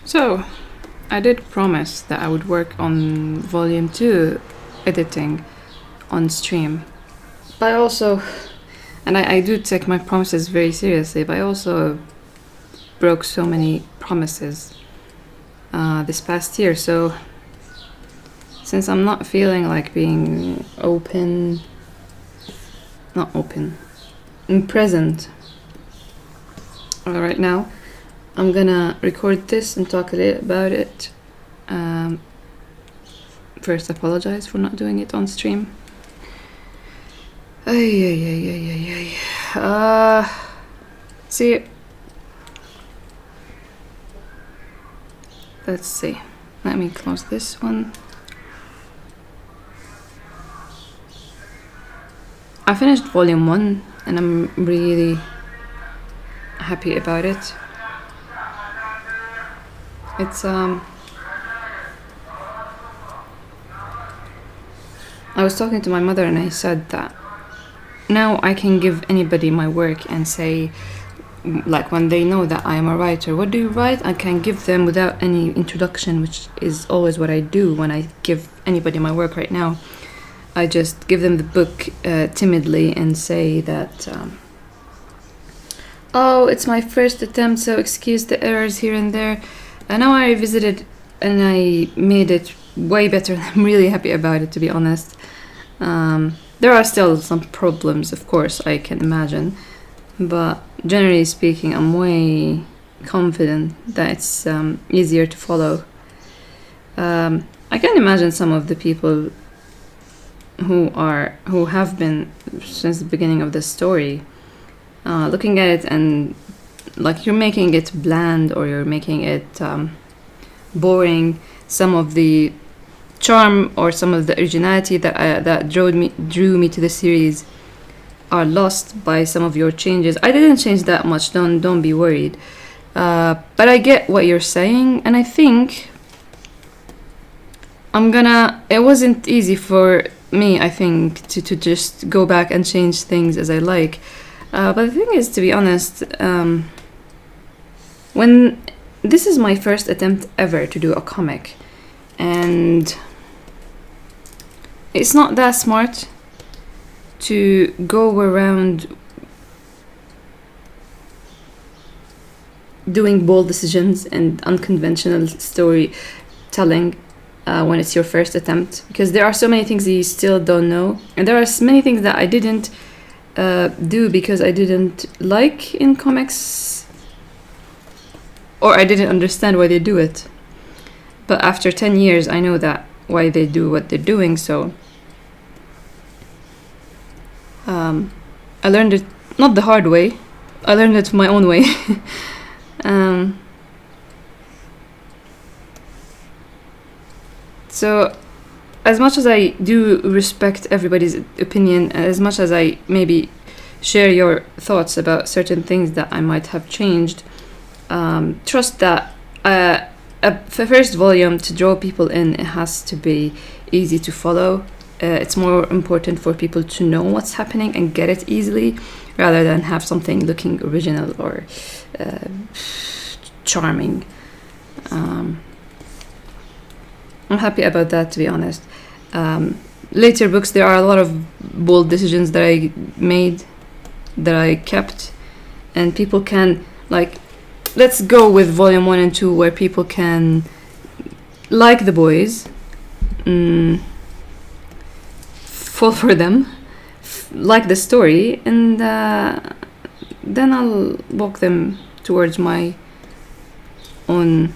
So, I did promise that I would work on Volume 2 editing on stream. But I also, and I do take my promises very seriously, but I also broke so many promises this past year. So, since I'm not feeling like being present right now, I'm gonna record this and talk a little about it. First, apologize for not doing it on stream. See, let's see. Let me close this one. I finished Volume 1 and I'm really happy about it. It's I was talking to my mother and I said that now I can give anybody my work and say, like, when they know that I am a writer, what do you write? I can give them without any introduction, which is always what I do when I give anybody my work right now. I just give them the book timidly and say that oh, it's my first attempt, so excuse the errors here and there. And now I revisited and I made it way better. I'm really happy about it, to be honest. There are still some problems, of course, I can imagine. But generally speaking, I'm way confident that it's easier to follow. I can imagine some of the people who have been since the beginning of the story looking at it and like you're making it bland or you're making it boring. Some of the charm or some of the originality that drew me to the series are lost by some of your changes. I didn't change that much, don't be worried, but I get what you're saying, and I think it wasn't easy for me, I think, to just go back and change things as I like. But the thing is, to be honest, when this is my first attempt ever to do a comic, and it's not that smart to go around doing bold decisions and unconventional storytelling when it's your first attempt, because there are so many things that you still don't know, and there are many things that I didn't do because I didn't like in comics, or I didn't understand why they do it. But after 10 years, I know that why they do what they're doing, so I learned it not the hard way, I learned it my own way. So as much as I do respect everybody's opinion, as much as I maybe share your thoughts about certain things that I might have changed, trust that a first volume, to draw people in, it has to be easy to follow. It's more important for people to know what's happening and get it easily, rather than have something looking original or charming. I'm happy about that, to be honest. Later books, there are a lot of bold decisions that I made, that I kept, and people can, like, let's go with volume 1 and 2, where people can like the boys, fall for them, like the story, and then I'll walk them towards my own,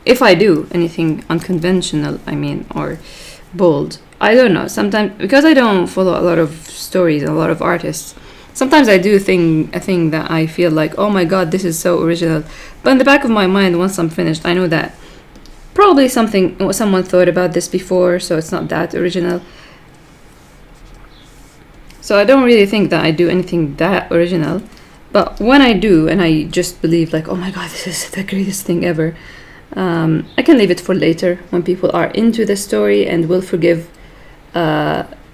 if I do anything unconventional, I mean, or bold. I don't know, sometimes, because I don't follow a lot of stories, a lot of artists, sometimes I do a thing that I feel like, oh my god, this is so original. But in the back of my mind, once I'm finished, I know that probably someone thought about this before, so it's not that original. So I don't really think that I do anything that original. But when I do, and I just believe like, oh my god, this is the greatest thing ever, I can leave it for later, when people are into the story and will forgive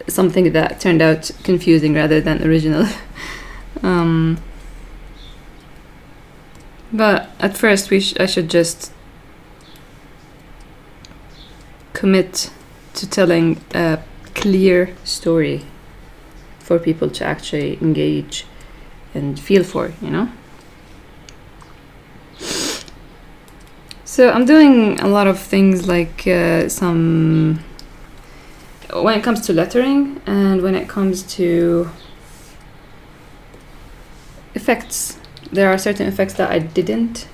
something that turned out confusing rather than original. But at first, I should just commit to telling a clear story for people to actually engage and feel for, you know? So I'm doing a lot of things like some... When it comes to lettering and when it comes to effects, there are certain effects that I didn't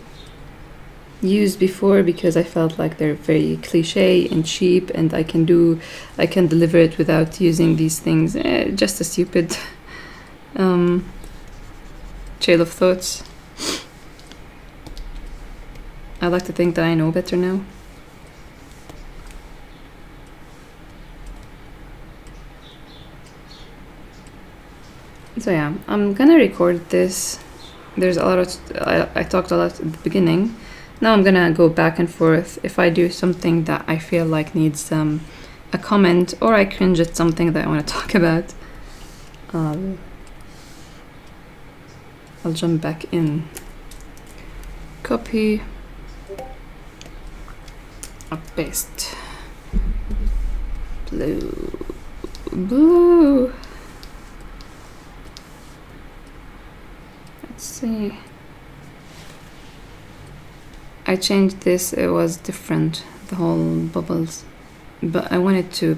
use before because I felt like they're very cliche and cheap, and I can deliver it without using these things. Just a stupid trail of thoughts. I like to think that I know better now. So yeah, I'm gonna record this. There's a lot of... I talked a lot at the beginning. Now I'm gonna go back and forth. If I do something that I feel like needs a comment, or I cringe at something that I want to talk about, I'll jump back in. Copy. Paste. Blue. Let's see. I changed this, it was different, the whole bubbles. But I wanted to,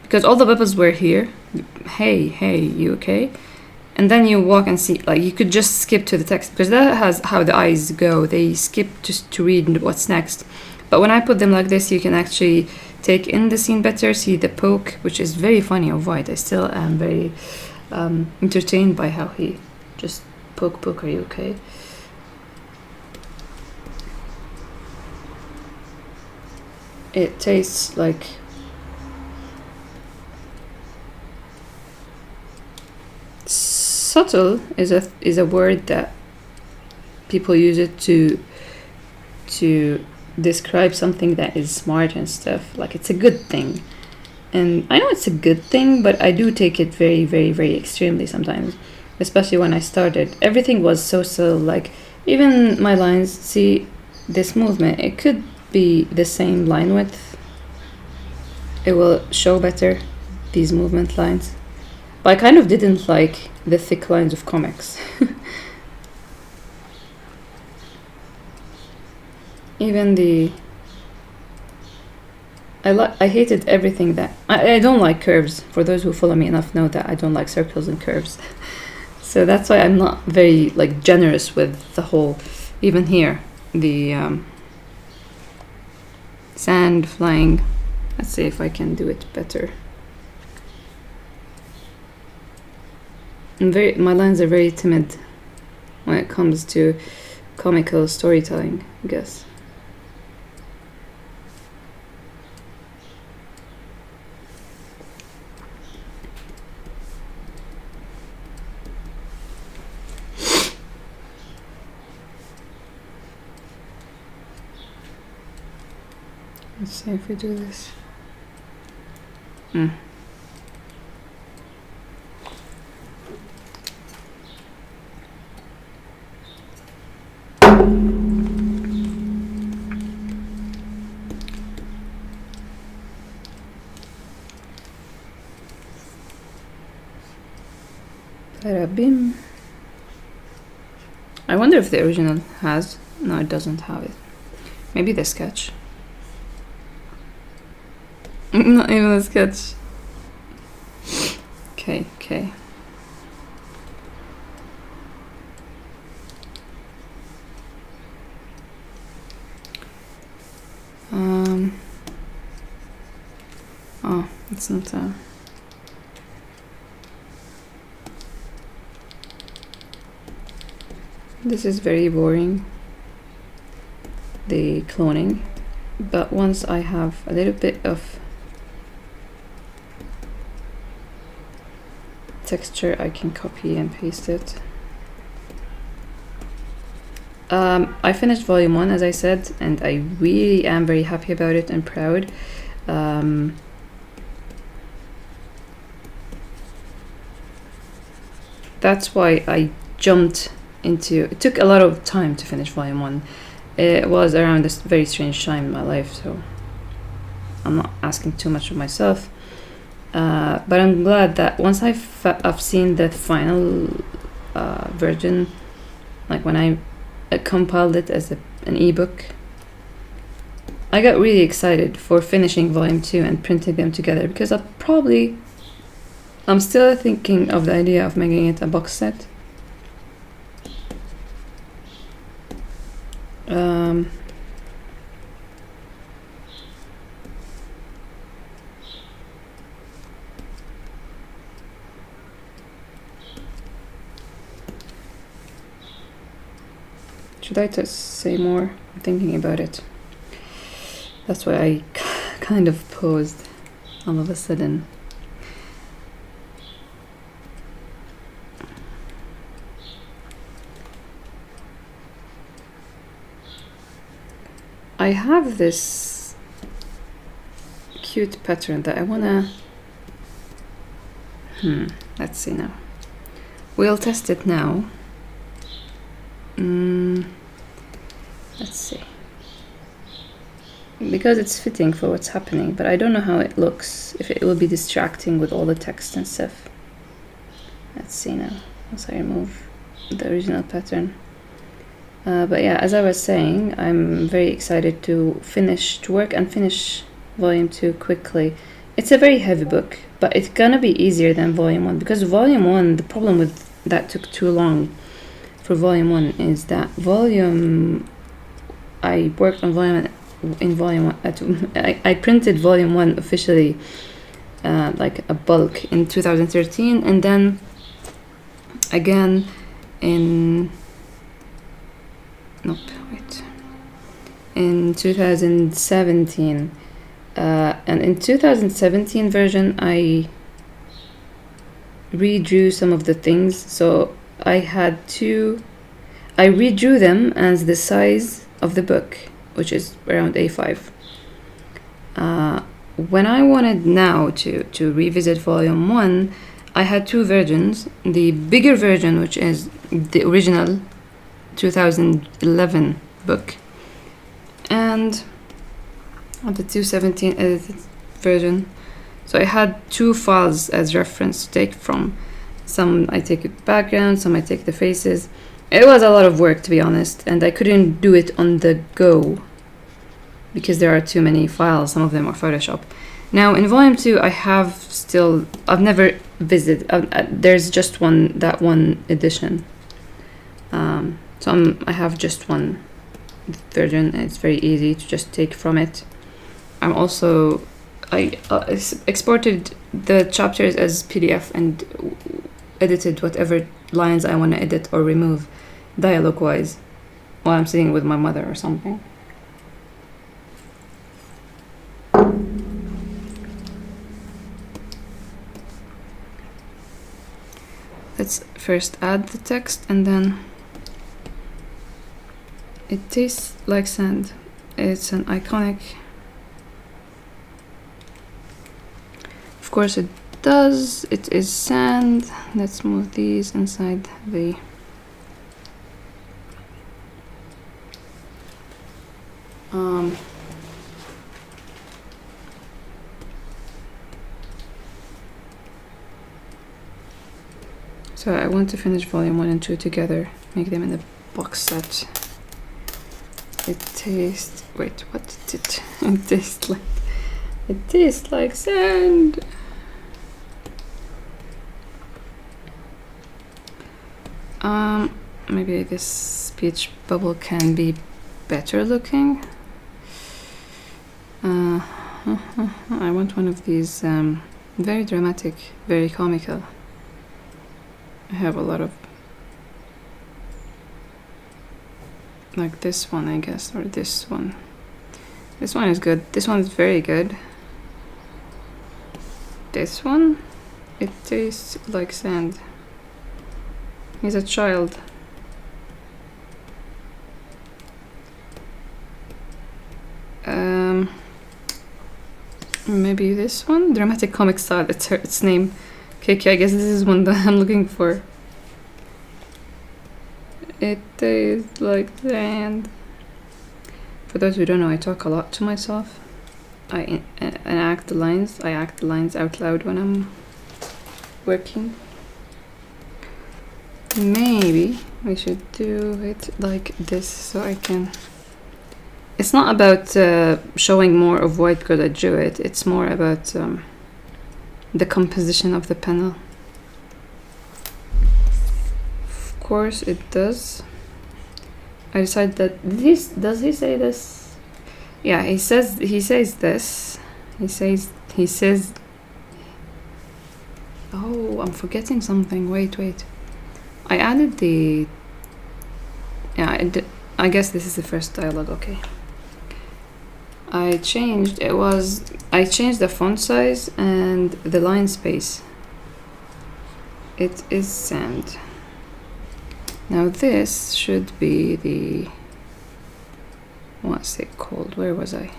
because all the bubbles were here. Hey, you okay? And then you walk and see, like, you could just skip to the text, because that has how the eyes go. They skip just to read what's next. But when I put them like this, you can actually take in the scene better, see the poke, which is very funny of White. I still am very entertained by how he just poke, are you okay? It tastes like subtle is a word that people use it to describe something that is smart and stuff. Like, it's a good thing, and I know it's a good thing, but I do take it very, very, very extremely sometimes. Especially when I started, everything was so like, even my lines, see this movement, it could be the same line width. It will show better these movement lines. But I kind of didn't like the thick lines of comics. Even the... I hated everything that... I don't like curves. For those who follow me enough know that I don't like circles and curves. So that's why I'm not very like generous with the whole... Even here, the sand flying. Let's see if I can do it better. My lines are very timid when it comes to comical storytelling, I guess. Let's see if we do this. Bim. I wonder if the original has. No, it doesn't have it. Maybe the sketch. Not even a sketch. Okay. Oh, it's not a... This is very boring, the cloning, but once I have a little bit of texture, I can copy and paste it. I finished volume 1, as I said, and I really am very happy about it and proud. That's why I jumped into. It took a lot of time to finish volume 1. It was around this very strange time in my life, so I'm not asking too much of myself. But I'm glad that once I've seen the final version, like when I compiled it as an ebook, I got really excited for finishing volume 2 and printing them together, because I'm still thinking of the idea of making it a box set. Should I just say more? I'm thinking about it. That's why I kind of paused all of a sudden. I have this cute pattern that I wanna... let's see now. We'll test it now. Let's see. Because it's fitting for what's happening, but I don't know how it looks, if it will be distracting with all the text and stuff. Let's see now, once I remove the original pattern. But yeah, as I was saying, I'm very excited to work and finish volume 2 quickly. It's a very heavy book, but it's gonna be easier than volume 1, because volume 1, the problem with that took too long for volume 1 is that I worked on volume in volume 1. I printed volume 1 officially, like a bulk, in 2013, and then again in 2017, and in 2017 version I redrew some of the things, so I redrew them as the size of the book, which is around A5. When I wanted now to revisit volume 1, I had two versions. The bigger version, which is the original 2011 book, and the 2017 edited version. So I had two files as reference to take from. Some I take the background, some I take the faces. It was a lot of work, to be honest, and I couldn't do it on the go because there are too many files. Some of them are Photoshop. Now in volume 2, I've never visited. There's just that one edition. So I have just one version, and it's very easy to just take from it. I exported the chapters as PDF and edited whatever lines I want to edit or remove dialogue-wise while I'm sitting with my mother or something. Let's first add the text, and then it tastes like sand. It's an iconic. Of course it does. It is sand. Let's move these inside the so I want to finish volume 1 and 2 together, make them in a box set. It tastes, wait, what did it taste like? It tastes like sand. Maybe this speech bubble can be better looking. I want one of these very dramatic, very comical. I have a lot of, like this one, I guess, or this one. This one is good. This one is very good. This one, it tastes like sand. He's a child. Maybe this one, dramatic comic style. It's its name. Okay, I guess this is one that I'm looking for. It tastes like sand. For those who don't know, I talk a lot to myself. I act the lines. I act the lines out loud when I'm working. Maybe we should do it like this so I can... It's not about showing more of white because I drew it. It's more about the composition of the panel. Of course it does. I decided that this... Does he say this? Yeah, he says this. He says... Oh, I'm forgetting something. Wait. I added the... Yeah, I guess this is the first dialogue, okay. I changed the font size and the line space. It is sand. Now this should be the... What's it called? Where was I?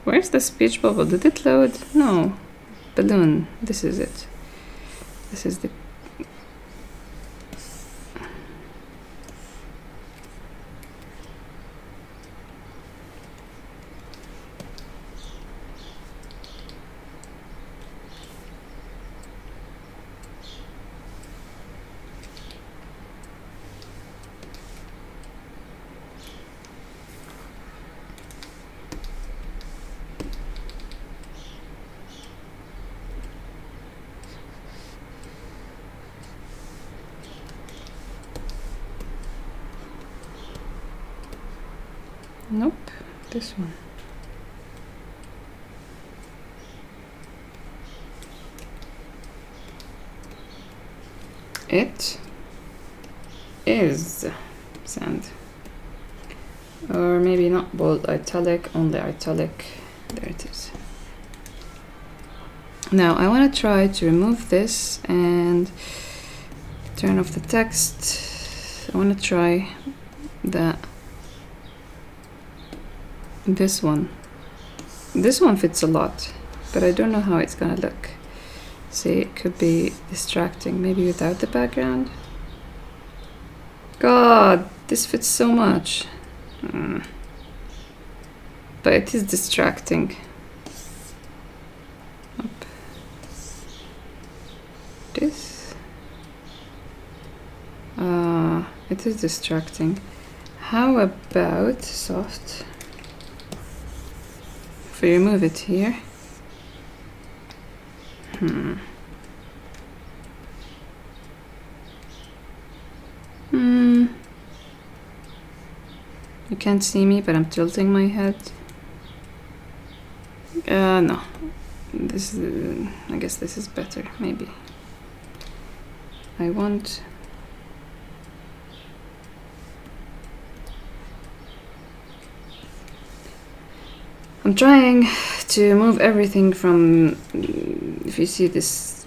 Where's the speech bubble? Did it load? No. Balloon. This is it. This is the... Nope, this one. It is sand. Or maybe not bold, italic, only italic. There it is. Now I want to try to remove this and turn off the text. I want to try that. This one fits a lot, but I don't know how it's gonna look. See, it could be distracting, maybe without the background. God, this fits so much. But it is distracting. Up. This. It is distracting. How about soft? If we remove it here. You can't see me, but I'm tilting my head. No. This is, I guess this is better, maybe. I'm trying to move everything from, if you see this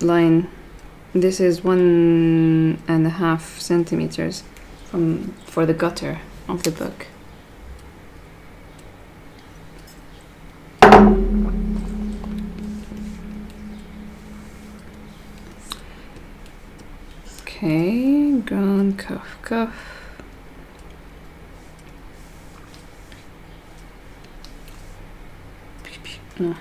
line, this is 1.5 centimeters for the gutter of the book. Okay, ground cuff. No.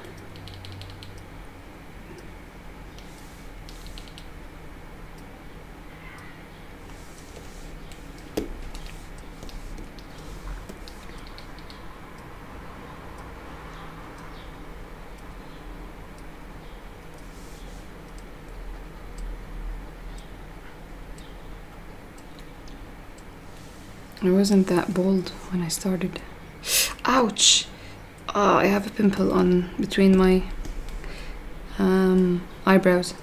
I wasn't that bold when I started. Ouch! Oh, I have a pimple on between my eyebrows.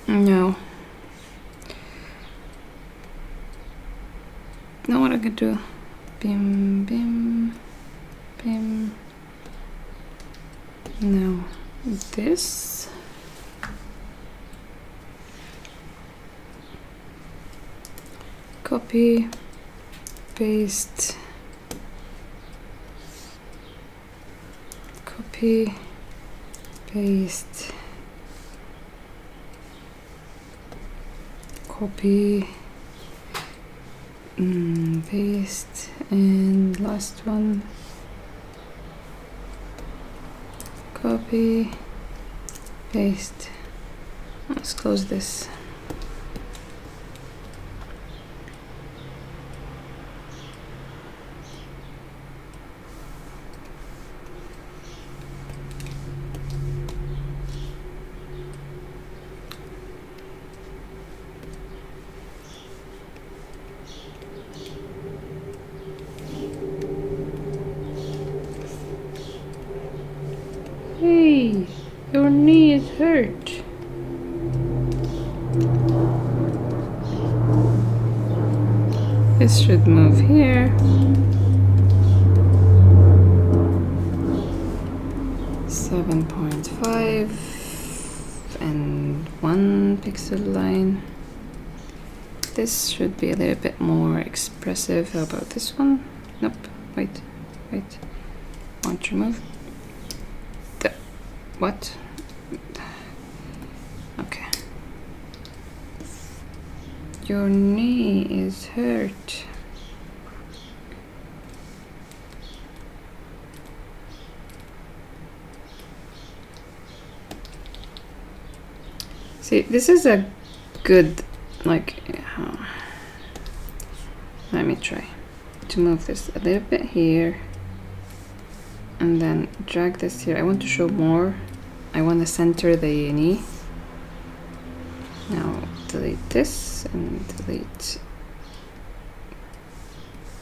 No. Know what I could do? Bim, bim, bim. No. This. Copy. Paste. copy, paste, copy, paste, and last one, copy, paste. Let's close this. Hey, your knee is hurt. This should move here. 7.5 and 1 pixel line. This should be a little bit more expressive. How about this one? Nope. Wait. Want to remove? What? Okay. Your knee is hurt. See, this is a good, like, let me try to move this a little bit here and then drag this here. I want to show more. I want to center the knee. Now delete this and delete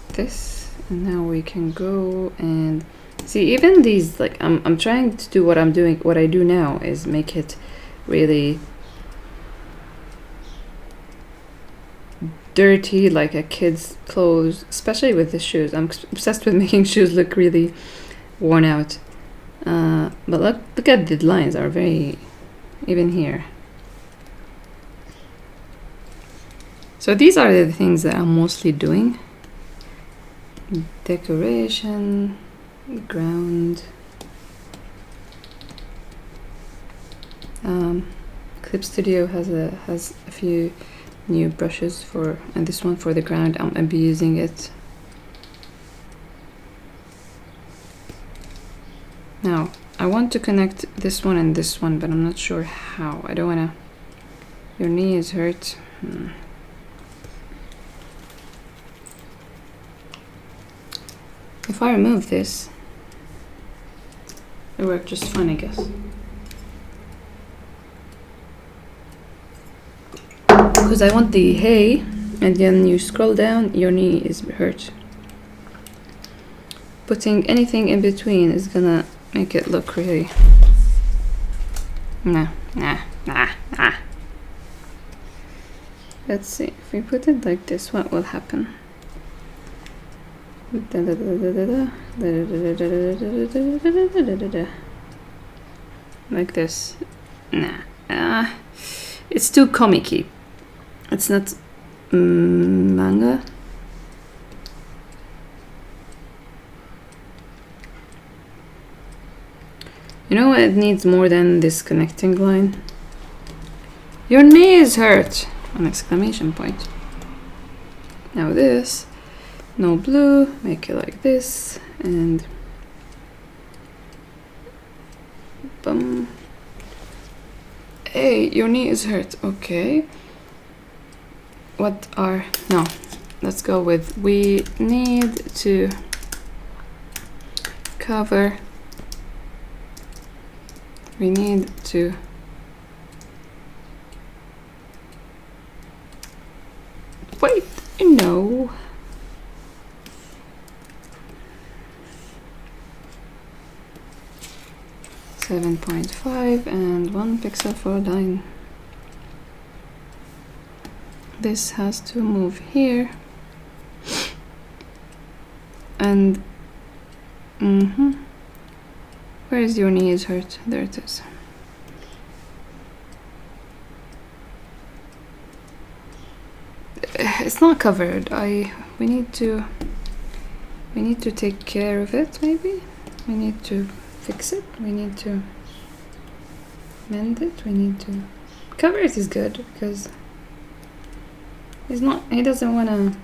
this, and now we can go and see even these, like I'm trying to do what I'm doing. What I do now is make it really dirty, like a kid's clothes, especially with the shoes. I'm obsessed with making shoes look really worn out. But look at the lines are very, even here. So these are the things that I'm mostly doing. Decoration, ground. Clip Studio has a few new brushes for, and this one for the ground. I'll be using it. Now I want to connect this one and this one, but I'm not sure how. I don't wanna. Your knee is hurt. If I remove this, it worked just fine, I guess. Because I want the hey, and then you scroll down, your knee is hurt. Putting anything in between is gonna make it look really... Nah. Let's see, if we put it like this, what will happen? Like this. Nah. It's too comic-y. It's not manga. You know what it needs more than this connecting line? Your knee is hurt! An exclamation point. Now this, no blue, make it like this, and boom. Hey, your knee is hurt. Okay. No, let's go with, we need to cover, we need to wait, no. .5 and 1 pixel for line. This has to move here, and where is your knee is hurt? There it is. It's not covered. We need to take care of it. Maybe we need to fix it, we need to mend it, we need to cover it is good because he doesn't want to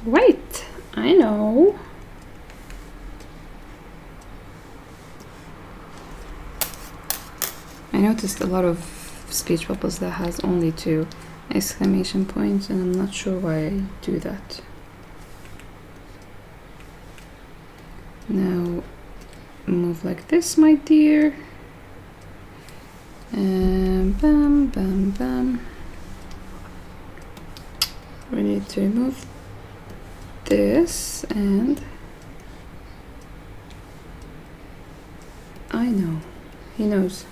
wait, I know. I noticed a lot of speech bubbles that has only 2 exclamation points, and I'm not sure why I do that. Now move like this, my dear. And bam, bam, bam. We need to remove this, and I know, he knows.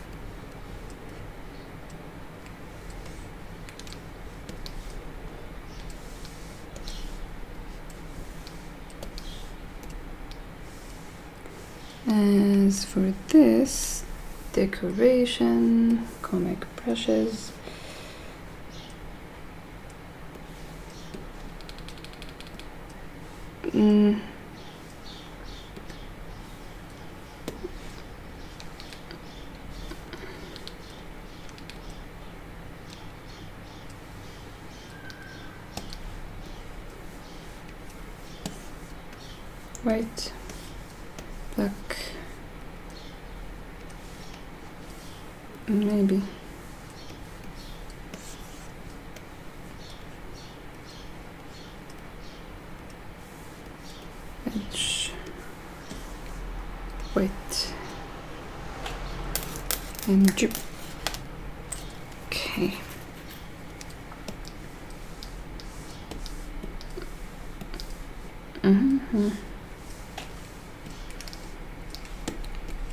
As for this decoration, comic brushes, white, black, maybe. Edge, white, and drip. Okay.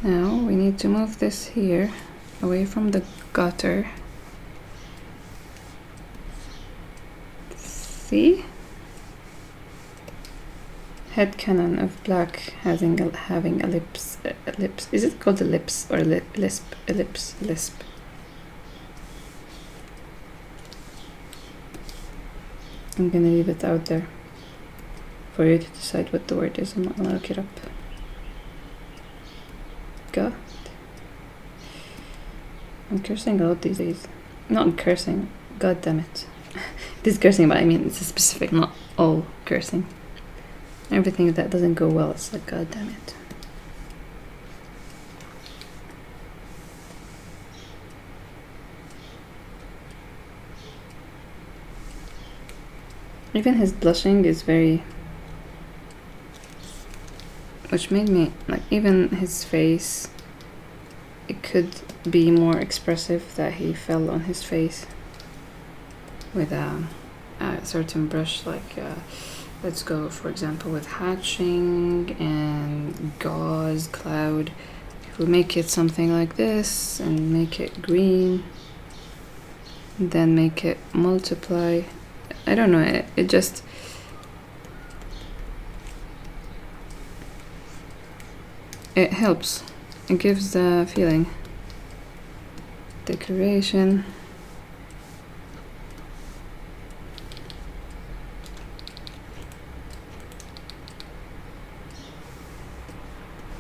Now we need to move this here away from the gutter. See? Head cannon of black having a lips. Is it called a lips or lisp? Ellipse, lisp. I'm gonna leave it out there for you to decide what the word is. I'm not gonna look it up. God. I'm cursing a lot these days. Not cursing. God damn it. This is cursing, but I mean it's a specific, not all cursing. Everything that doesn't go well, it's like, God damn it. Even his blushing is very, which made me like, even his face, it could be more expressive that he fell on his face with a certain brush, like let's go for example with hatching and gauze cloud. If we make it something like this and make it green, then make it multiply, I don't know, it just, it helps, it gives the feeling. Decoration,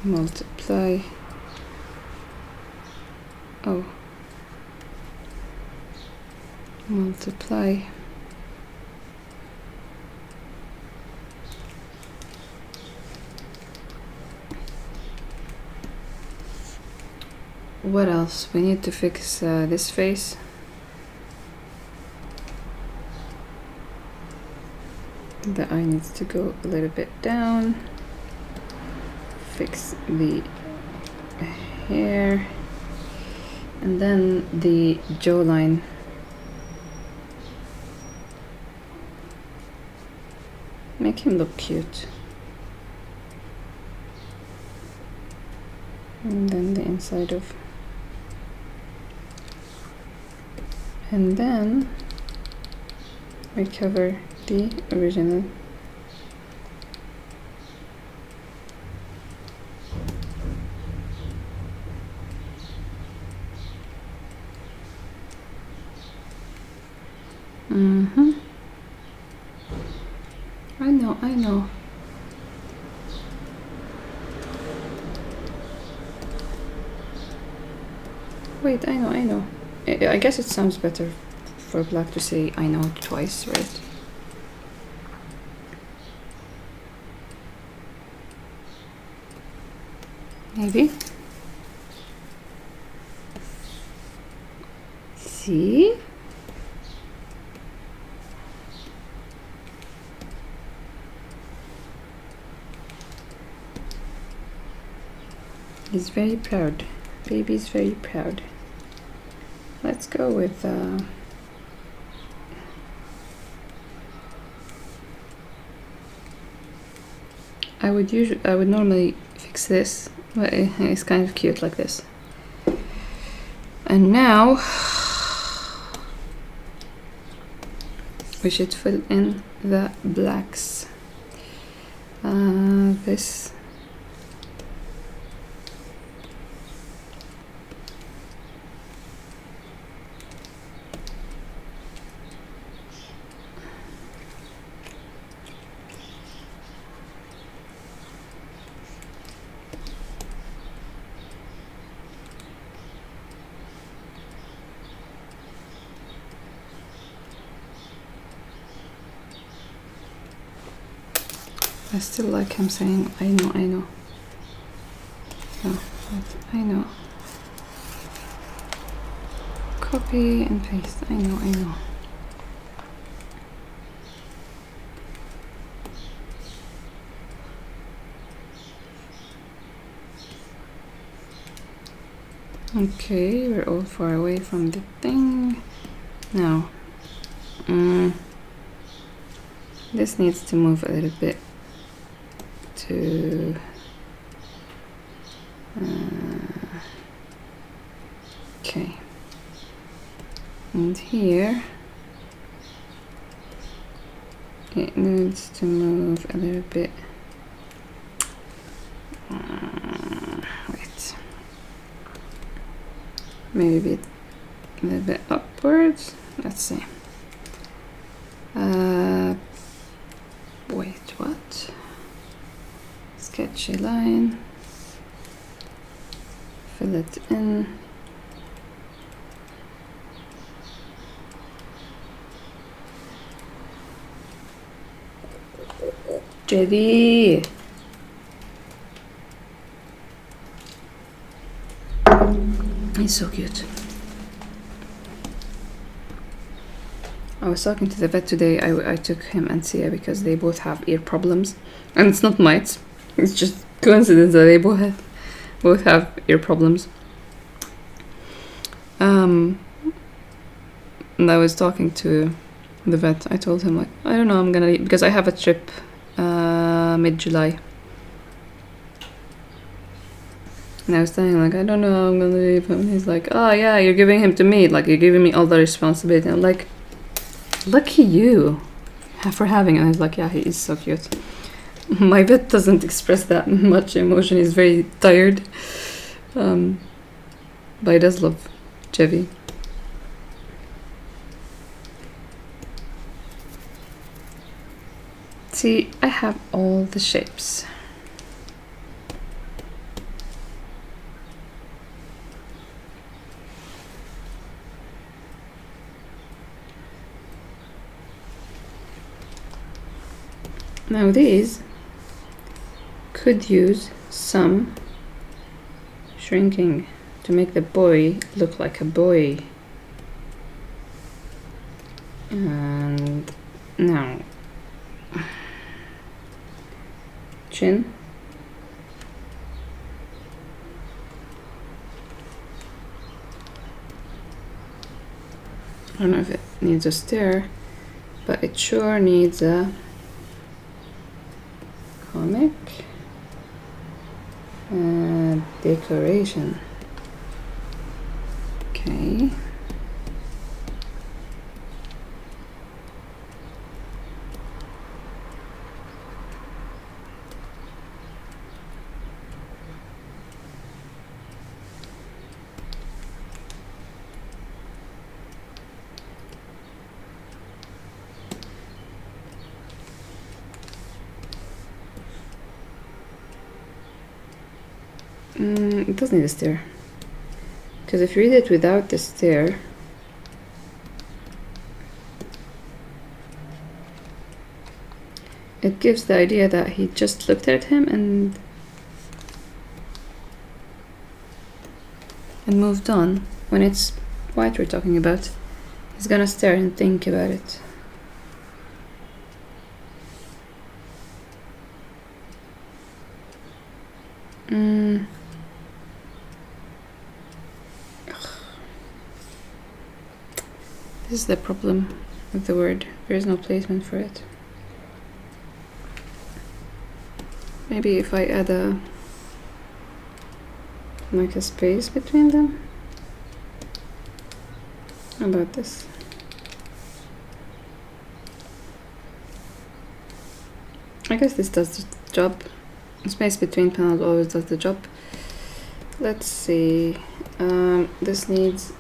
multiply, oh, multiply, what else? We need to fix this face. The eye needs to go a little bit down. Fix the hair. And then the jawline. Make him look cute. And then the inside of, and then we cover the original. I know. Wait, I know. I guess it sounds better for Black to say I know twice, right? Maybe. See? He's very proud. Baby's very proud. Let's go with I would normally fix this, but it's kind of cute like this. And now we should fill in the blacks. This. I still like him saying, I know. No, I know. Copy and paste, I know. Okay, we're all far away from the thing. Now, this needs to move a little bit to okay, and here it needs to move a little bit. Wait, maybe a little bit upwards. Let's see. Wait, what? Sketchy line. Fill it in. JD. He's so cute. I was talking to the vet today. I took him and Sia because they both have ear problems, and it's not mites. It's just coincidence that they both have ear problems. And I was talking to the vet. I told him, like, I don't know, I'm gonna leave because I have a trip mid-July. And I was telling him, like, I don't know, I'm gonna leave him. And he's like, oh yeah, you're giving him to me. Like, you're giving me all the responsibility. I'm like, lucky you for having him. He's like, yeah, he is so cute. My vet doesn't express that much emotion. He's very tired. But he does love Chevy. See, I have all the shapes. Now these could use some shrinking to make the boy look like a boy. And now chin. I don't know if it needs a stir, but it sure needs a comic decoration. Okay. It does need a stair. Because if you read it without the stair, it gives the idea that he just looked at him and moved on. When it's white we're talking about, he's gonna stare and think about it. This is the problem with the word. There is no placement for it. Maybe if I add a space between them. How about this? I guess this does the job. Space between panels always does the job. Let's see. This needs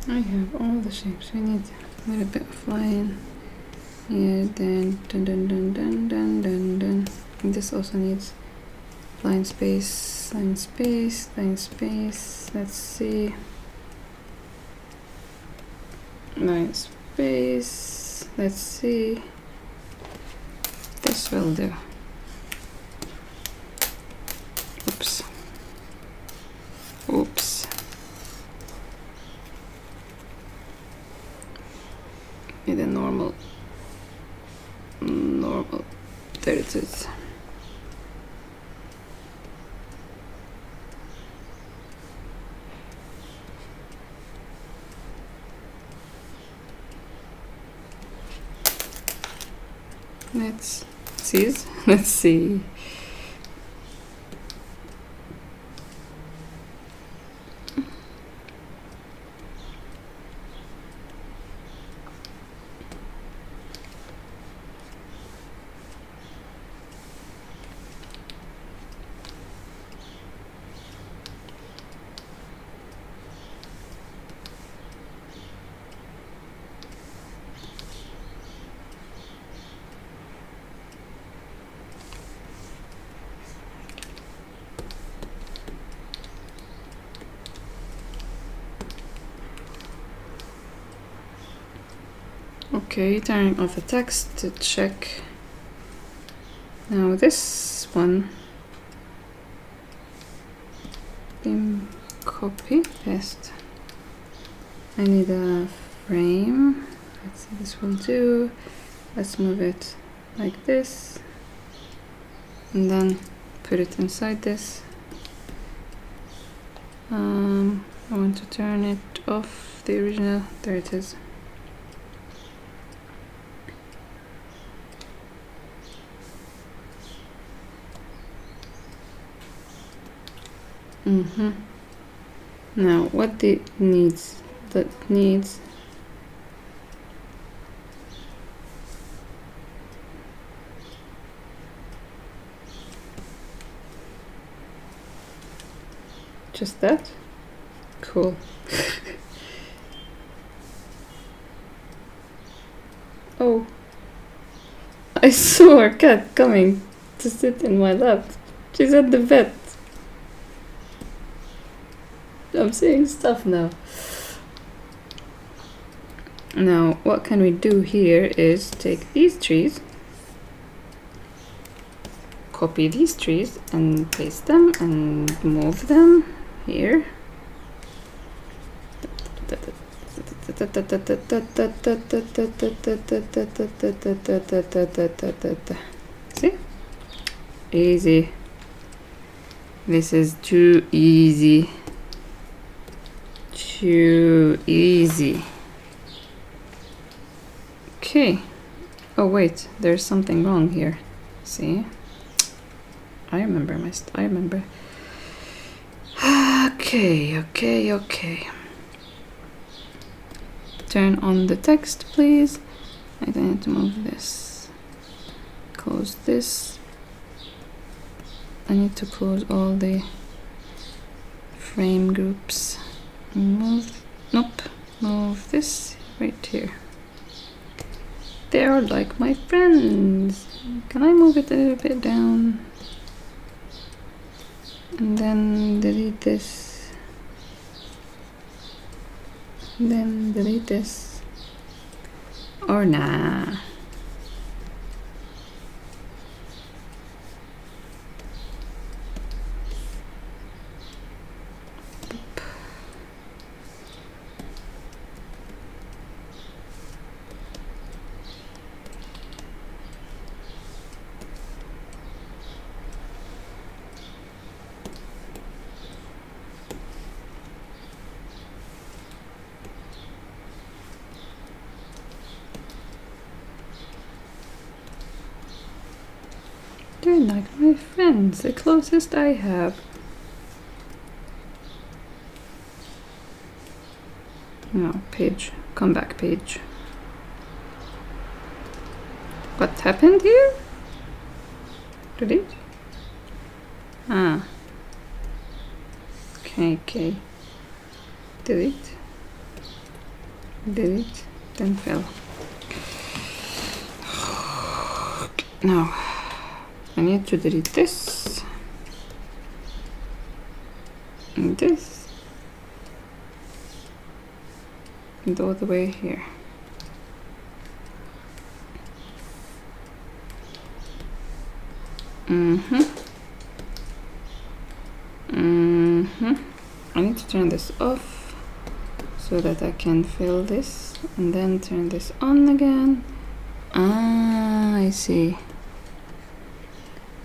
I have all the shapes. We need a little bit of line here, then dun dun dun dun dun dun dun. And this also needs line space, line space, line space. Let's see. Line space. Let's see. This will do. Oops. Oops. Need a normal. There it is. Let's see. Let's see. Okay, turning off the text to check. Now this one, copy, paste. I need a frame. Let's see, this will do. Let's move it like this. And then put it inside this. I want to turn it off, the original. There it is. Now what it needs, that needs just that. Cool. Oh, I saw our cat coming to sit in my lap. She's at the vet. I'm seeing stuff now. Now, what can we do here is take these trees, copy these trees and paste them and move them here. See? Easy. This is too easy. Too easy. Okay. Oh wait, there's something wrong here. See? I remember I remember. Okay. Turn on the text, please. I need to move this. Close this. I need to close all the frame groups. Move this right here. They are like my friends. Can I move it a little bit down? And then delete this. Then delete this. Or nah. They're like my friends, the closest I have. No, page. Come back, page. What happened here? Delete? Ah. Okay. Delete. Delete. Then fill. Now, I need to delete this. And this. And all the way here. I need to turn this off so that I can fill this and then turn this on again. Ah, I see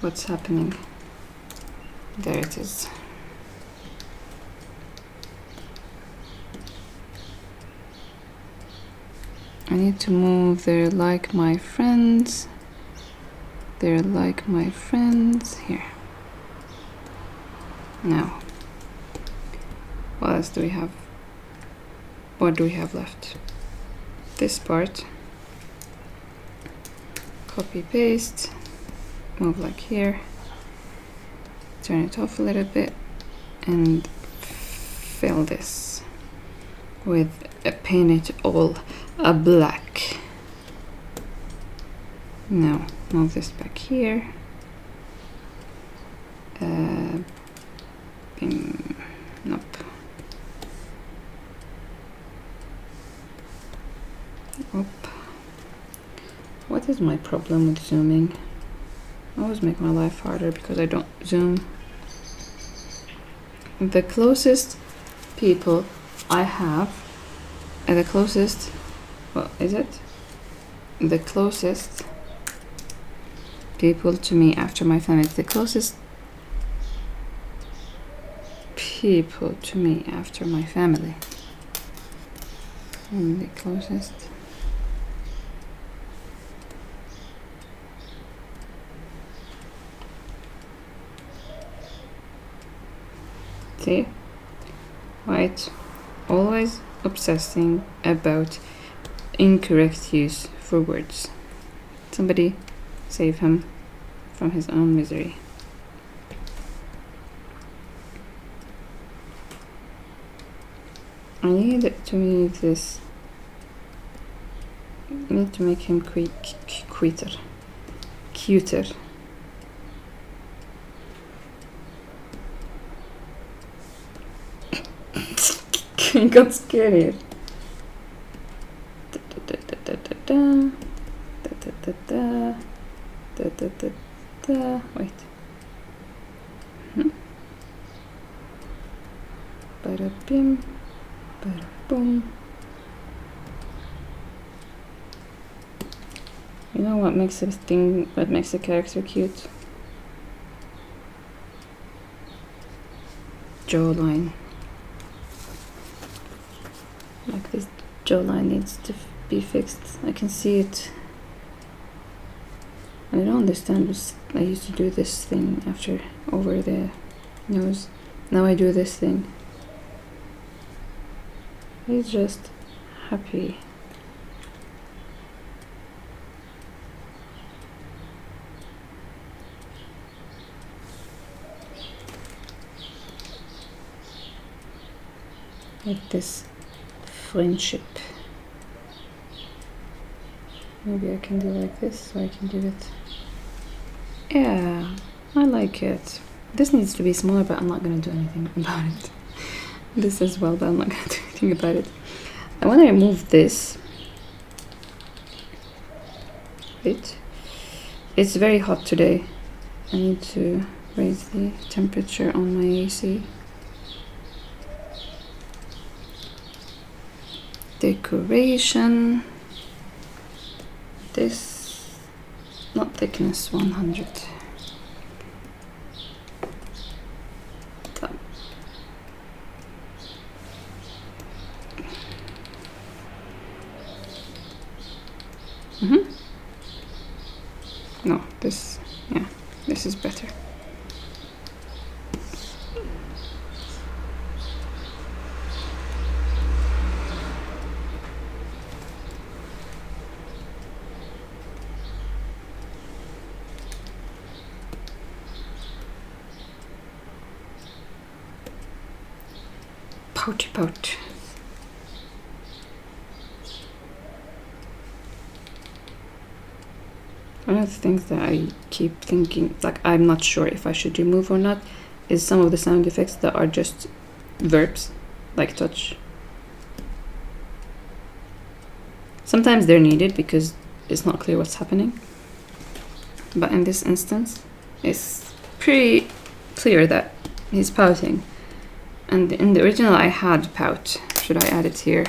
what's happening. There it is. I need to move They're like my friends. They're like my friends here. Now, what else do we have? What do we have left? This part. Copy, paste, move like here. Turn it off a little bit and fill this with paint it all black. Now move this back here. Nope. What is my problem with zooming? I always make my life harder because I don't zoom. The closest people I have, the closest, what is it? The closest people to me after my family. It's the closest people to me after my family. And the closest. See? Right? Always obsessing about incorrect use for words. Somebody save him from his own misery. I need to make this. I need to make him cuter. I got scared. Wait. Bada bim, bada boom. You know what makes a character cute? jawline. Like this jawline needs to be fixed. I can see it. I don't understand this. I used to do this thing after over the nose. Now I do this thing. He's just happy. Like this friendship. Maybe I can do like this, so I can do it. Yeah, I like it. This needs to be smaller, but I'm not gonna do anything about it. This as well, but I'm not gonna do anything about it. I want to remove this. Wait. It's very hot today. I need to raise the temperature on my AC. Decoration. This, not thickness, 100. No, this, yeah, this is better. Pouty pout. One of the things that I keep thinking, like I'm not sure if I should remove or not, is some of the sound effects that are just verbs, like touch. Sometimes they're needed because it's not clear what's happening. But in this instance, it's pretty clear that he's pouting. And in the original I had pout. Should I add it here?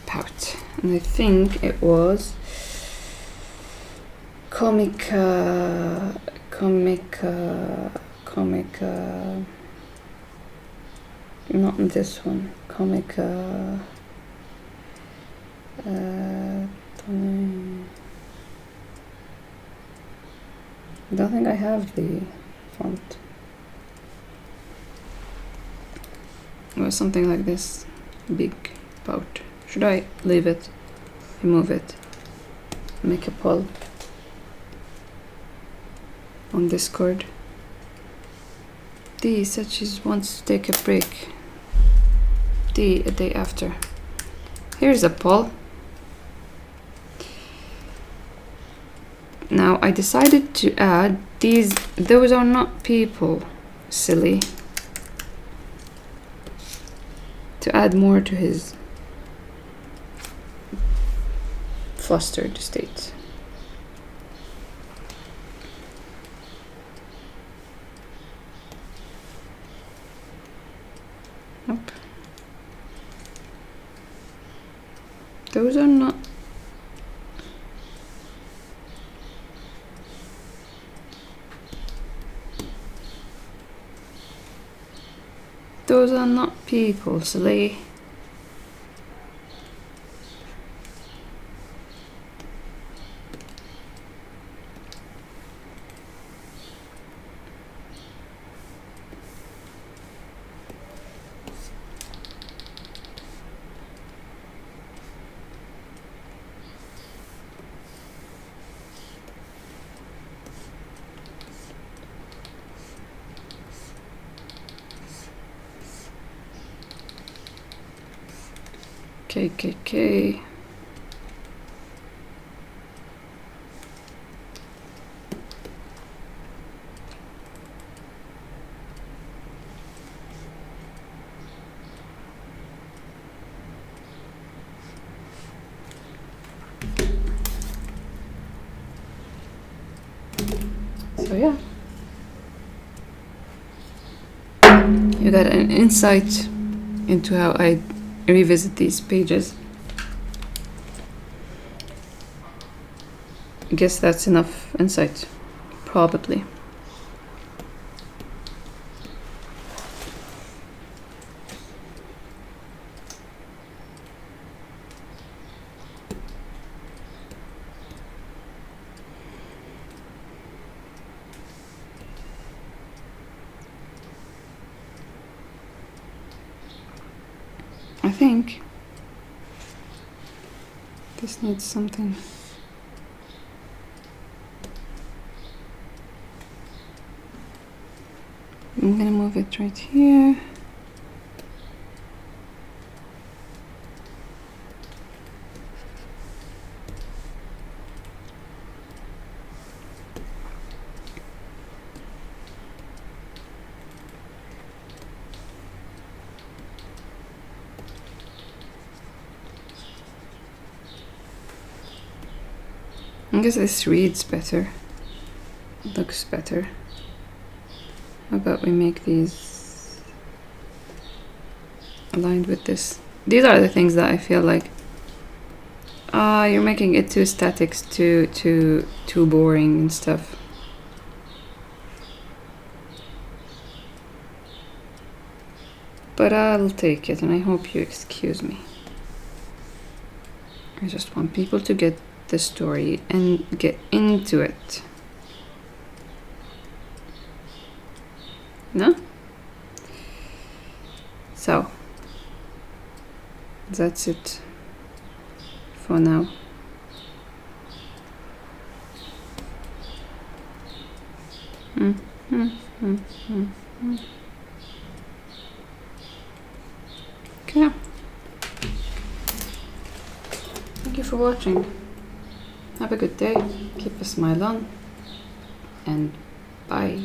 Pout. And I think it was comica, not this one, comica, I don't think I have the font. It was something like this, big pout. Should I leave it, remove it, make a poll on Discord? D said she wants to take a break. D, a day after. Here's a poll. Now I decided to add these. Those are not people, silly. To add more to his flustered state. Nope. Those are not. Those are not people, silly. KKK. So yeah, you got an insight into how I revisit these pages. I guess that's enough insight, probably. think this needs something. I'm gonna move it right here. I guess this reads better, looks better. How about we make these aligned with this? These are the things that I feel like, you're making it too static, too boring and stuff. But I'll take it, and I hope you excuse me. I just want people to get the story and get into it. No? So, that's it for now. Okay. Thank you for watching. Have a good day. Keep a smile on. And bye.